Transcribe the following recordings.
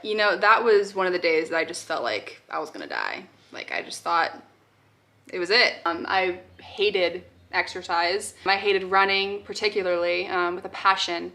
you know, that was one of the days that I just felt like I was gonna die. Like, I just thought it was it. I hated exercise. I hated running, particularly, with a passion.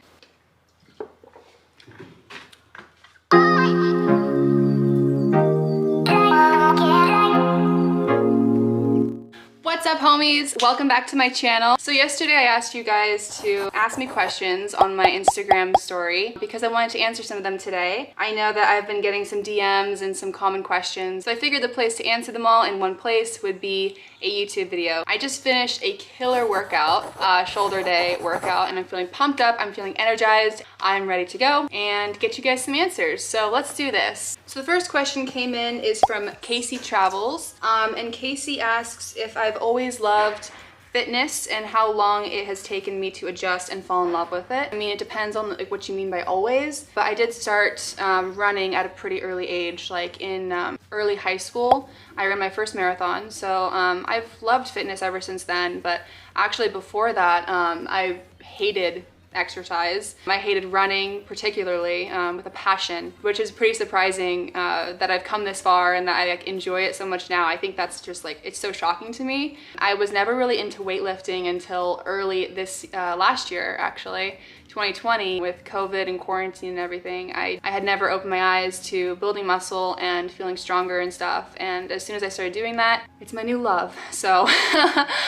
What's up, homies? Welcome back to my channel. So yesterday I asked you guys to ask me questions on my Instagram story because I wanted to answer some of them today. I know that I've been getting some DMs and some common questions, so I figured the place to answer them all in one place would be a YouTube video. I just finished a killer workout, shoulder day workout, and I'm feeling pumped up, I'm feeling energized, I'm ready to go and get you guys some answers. So let's do this. So the first question came in is from Casey Travels, and Casey asks if I've always loved fitness and how long it has taken me to adjust and fall in love with it. I mean, it depends on like what you mean by always, but I did start running at a pretty early age, like in early high school. I ran my first marathon, so I've loved fitness ever since then, but actually before that, I hated exercise. I hated running, particularly, with a passion, which is pretty surprising that I've come this far and that I like enjoy it so much now. I think that's just like, it's so shocking to me. I was never really into weightlifting until early this last year, actually. 2020 with COVID and quarantine and everything. I had never opened my eyes to building muscle and feeling stronger and stuff, and as soon as I started doing that, it's my new love. So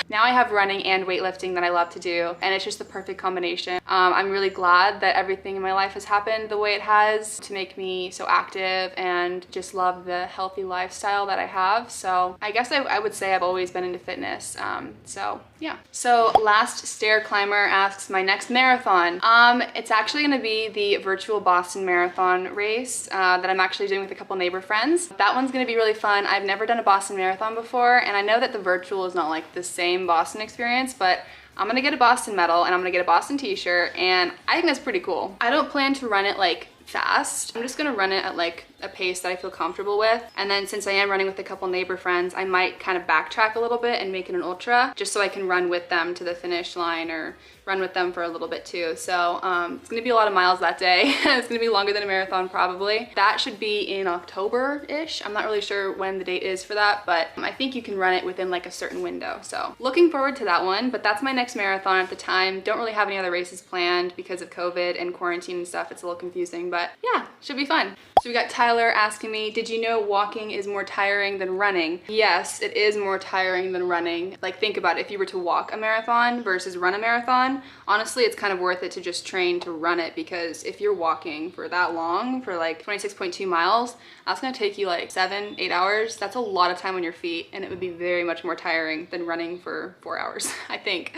now I have running and weightlifting that I love to do, and it's just the perfect combination. I'm really glad that everything in my life has happened the way it has to make me so active and just love the healthy lifestyle that I have. So I guess I would say I've always been into fitness. So yeah. So Last Stair Climber asks my next marathon. It's actually gonna be the virtual Boston Marathon race that I'm actually doing with a couple neighbor friends. That one's gonna be really fun. I've never done a Boston Marathon before, and I know that the virtual is not like the same Boston experience, but I'm gonna get a Boston medal and I'm gonna get a Boston t-shirt, and I think that's pretty cool. I don't plan to run it like fast. I'm just gonna run it at like a pace that I feel comfortable with, and then since I am running with a couple neighbor friends, I might kind of backtrack a little bit and make it an ultra just so I can run with them to the finish line or run with them for a little bit too. So it's gonna be a lot of miles that day. It's gonna be longer than a marathon probably. That should be in October-ish. I'm not really sure when the date is for that, but I think you can run it within like a certain window. So looking forward to that one, but that's my next marathon at the time. Don't really have any other races planned because of COVID and quarantine and stuff. It's a little confusing, but yeah, should be fun. So we got Tyler asking me, did you know walking is more tiring than running? Yes, it is more tiring than running. Like, think about it. If you were to walk a marathon versus run a marathon, honestly, it's kind of worth it to just train to run it, because if you're walking for that long, for like 26.2 miles, that's gonna take you like 7-8 hours. That's a lot of time on your feet, and it would be very much more tiring than running for 4 hours, I think.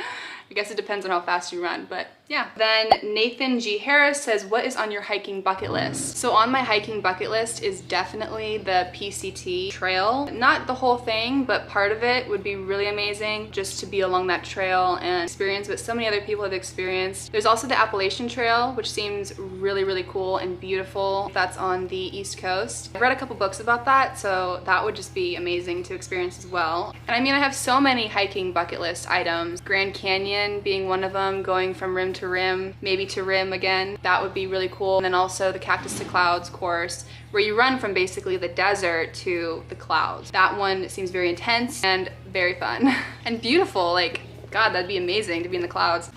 I guess it depends on how fast you run, but yeah. Then Nathan G. Harris says, what is on your hiking bucket list? So on my hiking bucket list is definitely the PCT trail. Not the whole thing, but part of it would be really amazing just to be along that trail and experience what so many other people have experienced. There's also the Appalachian Trail, which seems really, really cool and beautiful. That's on the East Coast. I've read a couple books about that, so that would just be amazing to experience as well. And I mean, I have so many hiking bucket list items. Grand Canyon being one of them, going from rim to rim, maybe to rim again. That would be really cool. And then also the Cactus to Clouds course, where you run from basically the desert to the clouds. That one seems very intense and very fun and beautiful. Like, God, that'd be amazing to be in the clouds.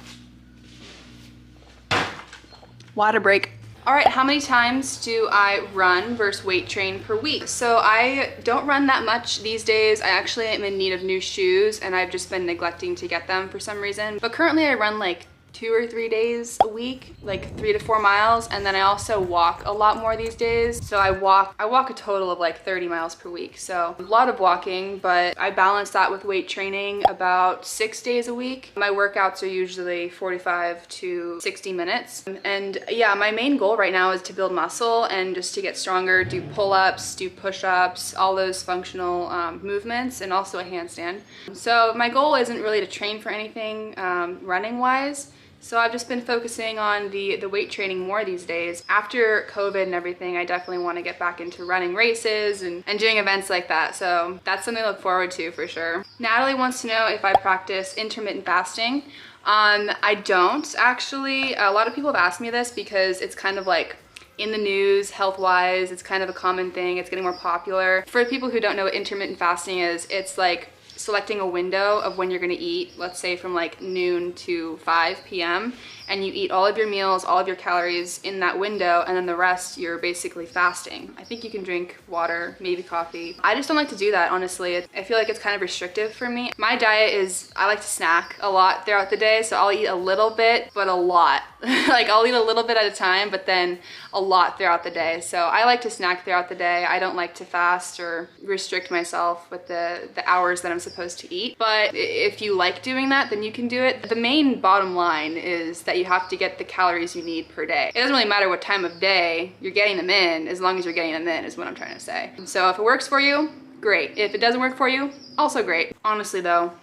Water break. All right, how many times do I run versus weight train per week? So I don't run that much these days. I actually am in need of new shoes, and I've just been neglecting to get them for some reason. But currently I run like 2 or 3 days a week, like 3 to 4 miles, and then I also walk a lot more these days. So I walk a total of like 30 miles per week. So a lot of walking, but I balance that with weight training about 6 days a week. My workouts are usually 45 to 60 minutes. And yeah, my main goal right now is to build muscle and just to get stronger, do pull-ups, do push-ups, all those functional movements, and also a handstand. So my goal isn't really to train for anything running-wise. So I've just been focusing on the weight training more these days. After COVID and everything, I definitely want to get back into running races and doing events like that. So that's something to look forward to for sure. Natalie wants to know if I practice intermittent fasting. I don't actually. A lot of people have asked me this because it's kind of like in the news health-wise. It's kind of a common thing. It's getting more popular. For people who don't know what intermittent fasting is, it's like selecting a window of when you're gonna eat, let's say from like noon to 5 p.m. and you eat all of your meals, all of your calories in that window, and then the rest you're basically fasting. I think you can drink water, maybe coffee. I just don't like to do that, honestly. I feel like it's kind of restrictive for me. My diet is, I like to snack a lot throughout the day, so I'll eat a little bit, but a lot. Like I'll eat a little bit at a time, but then a lot throughout the day. So I like to snack throughout the day. I don't like to fast or restrict myself with the hours that I'm supposed to eat. But if you like doing that, then you can do it. The main bottom line is that you have to get the calories you need per day. It doesn't really matter what time of day you're getting them in, as long as you're getting them in is what I'm trying to say. So if it works for you, great. If it doesn't work for you, also great. Honestly though,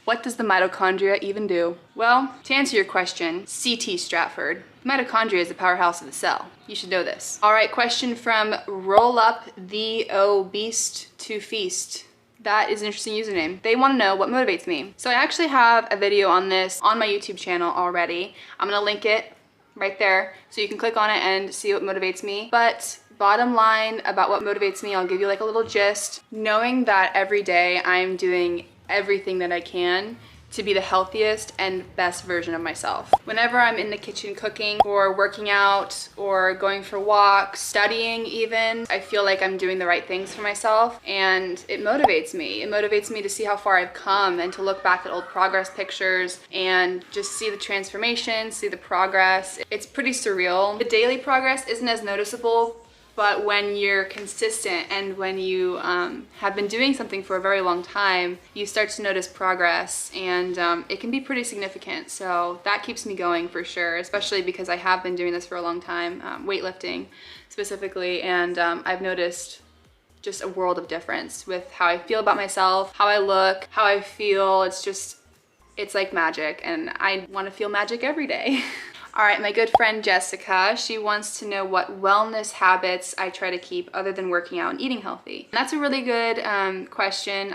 what does the mitochondria even do? Well, to answer your question, CT Stratford, mitochondria is the powerhouse of the cell. You should know this. All right, question from Roll Up the Beast to Feast. That is an interesting username. They want to know what motivates me. So I actually have a video on this on my YouTube channel already. I'm gonna link it right there so you can click on it and see what motivates me. But bottom line about what motivates me, I'll give you like a little gist. Knowing that every day I'm doing everything that I can to be the healthiest and best version of myself. Whenever I'm in the kitchen cooking or working out or going for walks, studying even, I feel like I'm doing the right things for myself, and it motivates me. It motivates me to see how far I've come and to look back at old progress pictures and just see the transformation, see the progress. It's pretty surreal. The daily progress isn't as noticeable, but when you're consistent and when you have been doing something for a very long time, you start to notice progress, and it can be pretty significant. So that keeps me going for sure, especially because I have been doing this for a long time, weightlifting specifically, and I've noticed just a world of difference with how I feel about myself, how I look, how I feel. It's like magic, and I want to feel magic every day. All right, my good friend Jessica, she wants to know what wellness habits I try to keep other than working out and eating healthy. And that's a really good question.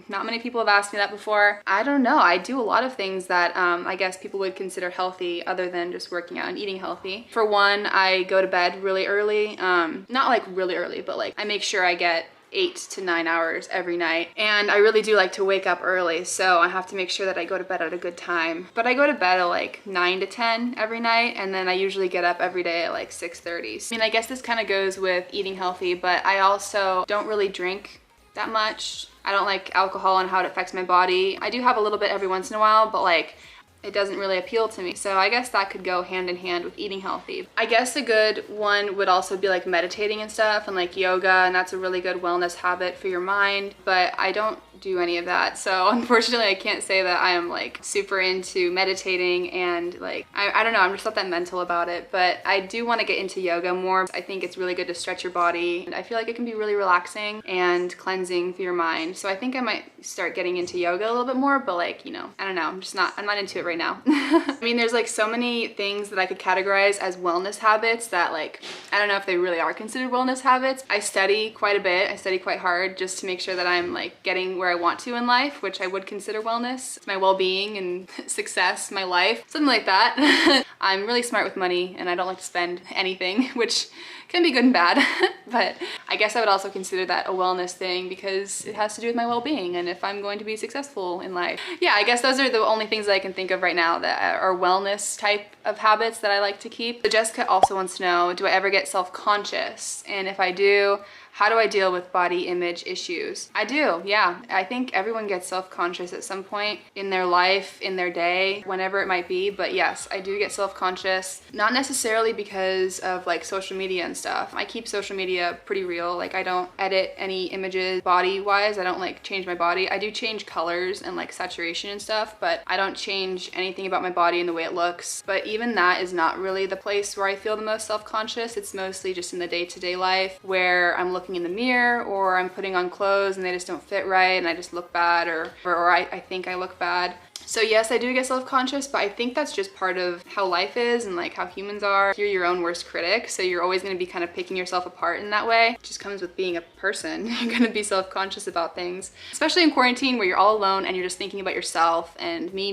Not many people have asked me that before. I don't know. I do a lot of things that I guess people would consider healthy other than just working out and eating healthy. For one, I go to bed really early. Not like really early, but like I make sure I get 8 to 9 hours every night, and I really do like to wake up early, so I have to make sure that I go to bed at a good time. But I go to bed at like 9 to 10 every night, and then I usually get up every day at like 6:30. I mean, I guess this kind of goes with eating healthy, but I also don't really drink that much. I don't like alcohol and how it affects my body. I do have a little bit every once in a while, but like it doesn't really appeal to me. So I guess that could go hand in hand with eating healthy. I guess a good one would also be like meditating and stuff, and like yoga, and that's a really good wellness habit for your mind, but I don't do any of that. So unfortunately I can't say that I am like super into meditating, and like I don't know, I'm just not that mental about it, but I do want to get into yoga more. I think it's really good to stretch your body, and I feel like it can be really relaxing and cleansing for your mind. So I think I might start getting into yoga a little bit more, but like, you know, I don't know, I'm not into it right now. I mean, there's like so many things that I could categorize as wellness habits that like, I don't know if they really are considered wellness habits. I study quite a bit. I study quite hard just to make sure that I'm like getting where I want to in life, which I would consider wellness. It's my well-being and success, my life, something like that. I'm really smart with money, and I don't like to spend anything, which can be good and bad. But I guess I would also consider that a wellness thing because it has to do with my well-being and if I'm going to be successful in life. Yeah, I guess those are the only things that I can think of right now that are wellness type of habits that I like to keep. So Jessica also wants to know, do I ever get self-conscious? And if I do, how do I deal with body image issues? I do, yeah. I think everyone gets self-conscious at some point in their life, in their day, whenever it might be. But yes, I do get self-conscious. Not necessarily because of like social media and stuff. I keep social media pretty real. Like I don't edit any images body-wise. I don't like change my body. I do change colors and like saturation and stuff, but I don't change anything about my body and the way it looks. But even that is not really the place where I feel the most self-conscious. It's mostly just in the day-to-day life where I'm looking in the mirror or I'm putting on clothes and they just don't fit right and I just look bad, or I think I look bad. So yes, I do get self-conscious, but I think that's just part of how life is and like how humans are. You're your own worst critic, so you're always gonna be kind of picking yourself apart in that way. It just comes with being a person. You're gonna be self-conscious about things, especially in quarantine where you're all alone and you're just thinking about yourself and me,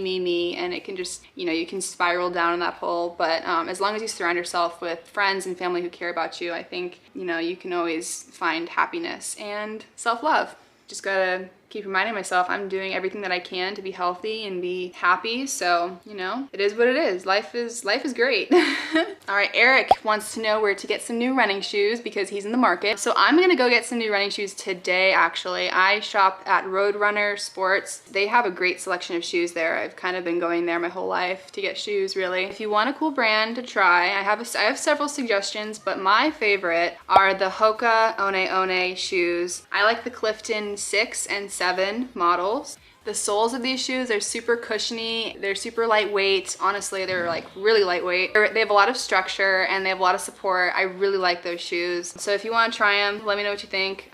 and it can just, you know, you can spiral down in that hole. But as long as you surround yourself with friends and family who care about you, I think, you know, you can always find happiness and self-love. Just gotta keep reminding myself I'm doing everything that I can to be healthy and be happy. So, you know, it is what it is. Life is great. All right, Eric wants to know where to get some new running shoes because he's in the market. So I'm gonna go get some new running shoes today, actually. I shop at Roadrunner Sports. They have a great selection of shoes there. I've kind of been going there my whole life to get shoes, really. If you want a cool brand to try, I have several suggestions, but my favorite are the Hoka One One shoes. I like the Clifton 6 and 7 models. The soles of these shoes are super cushiony, they're super lightweight. Honestly, they're like really lightweight. They have a lot of structure and they have a lot of support. I really like those shoes. So if you want to try them, let me know what you think.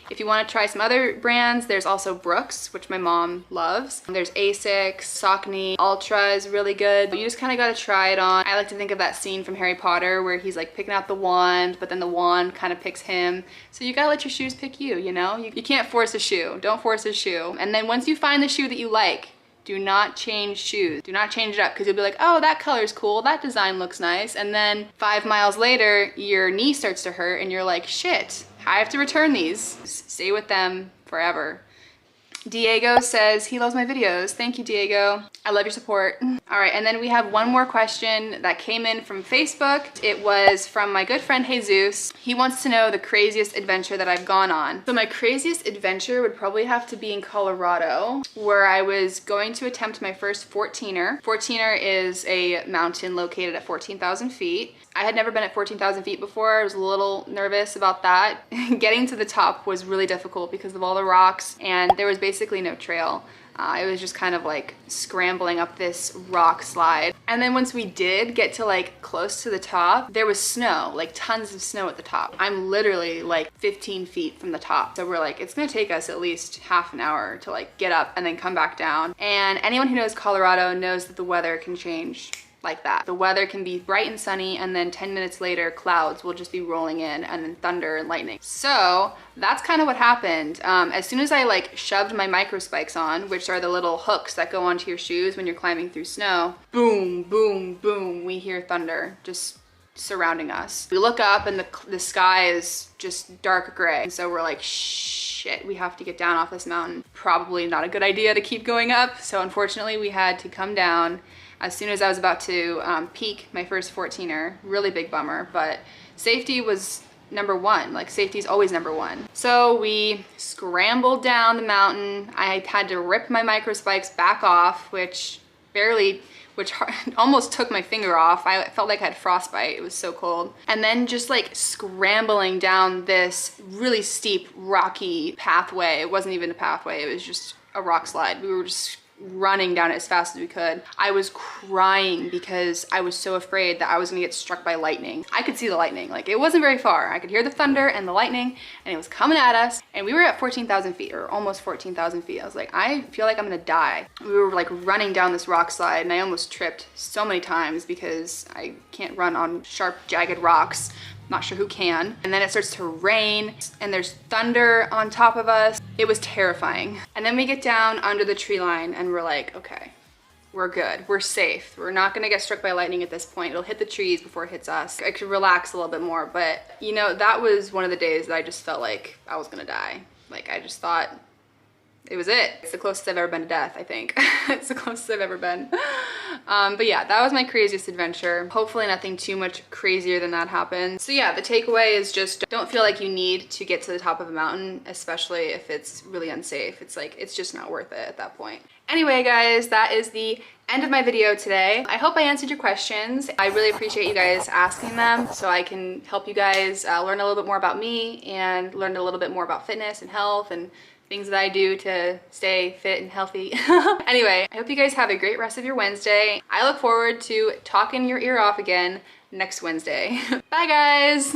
If you want to try some other brands, there's also Brooks, which my mom loves. There's Asics, Saucony, Ultra is really good. You just kind of got to try it on. I like to think of that scene from Harry Potter where he's like picking out the wand, but then the wand kind of picks him. So you gotta let your shoes pick you, you know? You can't force a shoe. Don't force a shoe. And then once you find the shoe that you like, do not change shoes. Do not change it up because you'll be like, oh, that color's cool, that design looks nice. And then 5 miles later, your knee starts to hurt and you're like, shit, I have to return these. Stay with them forever. Diego says he loves my videos. Thank you, Diego. I love your support. All right, and then we have one more question that came in from Facebook. It was from my good friend Jesus. He wants to know the craziest adventure that I've gone on. So my craziest adventure would probably have to be in Colorado, where I was going to attempt my first 14er. 14er is a mountain located at 14,000 feet. I had never been at 14,000 feet before. I was a little nervous about that. Getting to the top was really difficult because of all the rocks and there was basically no trail. It was just kind of like scrambling up this rock slide. And then once we did get to like close to the top, there was snow, like tons of snow at the top. I'm literally like 15 feet from the top. So we're like, it's gonna take us at least half an hour to like get up and then come back down. And anyone who knows Colorado knows that the weather can change like that. The weather can be bright and sunny and then 10 minutes later clouds will just be rolling in and then thunder and lightning. So that's kind of what happened. As soon as I like shoved my micro spikes on, which are the little hooks that go onto your shoes when you're climbing through snow, boom, boom, boom, we hear thunder just surrounding us. We look up and the sky is just dark gray. So we're like, shit, we have to get down off this mountain. Probably not a good idea to keep going up. So unfortunately we had to come down as soon as I was about to peak my first 14er. Really big bummer, but safety was number one. Like safety is always number one. So we scrambled down the mountain. I had to rip my micro spikes back off, which almost took my finger off. I felt like I had frostbite. It was so cold. And then just like scrambling down this really steep, rocky pathway. It wasn't even a pathway. It was just a rock slide. We were just running down it as fast as we could. I was crying because I was so afraid that I was gonna get struck by lightning. I could see the lightning, like it wasn't very far. I could hear the thunder and the lightning and it was coming at us and we were at 14,000 feet or almost 14,000 feet. I was like, I feel like I'm gonna die. We were like running down this rock slide and I almost tripped so many times because I can't run on sharp, jagged rocks. Not sure who can. And then it starts to rain and there's thunder on top of us. It was terrifying. And then we get down under the tree line and we're like, okay, we're good, we're safe. We're not gonna get struck by lightning at this point. It'll hit the trees before it hits us. I could relax a little bit more, but you know, that was one of the days that I just felt like I was gonna die. Like I just thought, it was it. It's the closest I've ever been to death, I think. It's the closest I've ever been. But yeah, that was my craziest adventure. Hopefully nothing too much crazier than that happened. So yeah, the takeaway is just don't feel like you need to get to the top of a mountain, especially if it's really unsafe. It's like, it's just not worth it at that point. Anyway, guys, that is the end of my video today. I hope I answered your questions. I really appreciate you guys asking them so I can help you guys learn a little bit more about me and learn a little bit more about fitness and health and things that I do to stay fit and healthy. Anyway, I hope you guys have a great rest of your Wednesday. I look forward to talking your ear off again next Wednesday. Bye, guys.